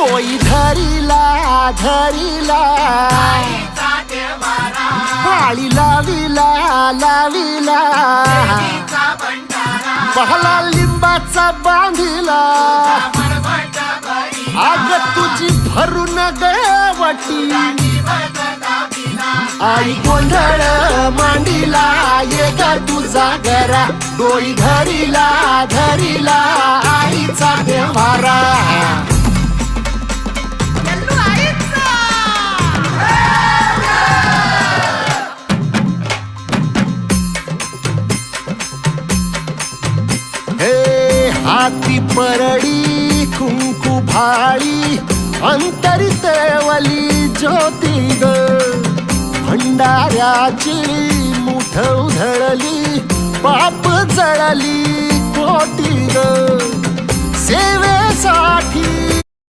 डोई धरिला धरिला पाळी लाविला लाविला पहला लिंबाचा बांधिला आग तुझी भरून गवटी आई गोंधळ मांडीला ये ग तुझा घरा डोई धरिला धरिला आईचा देवारा हाती परडी कुंकू भाळी अंतरी तेवली ज्योती ग भंडाऱ्याची मुठ उधळली पाप जळली कोटी ग सेवेसाठी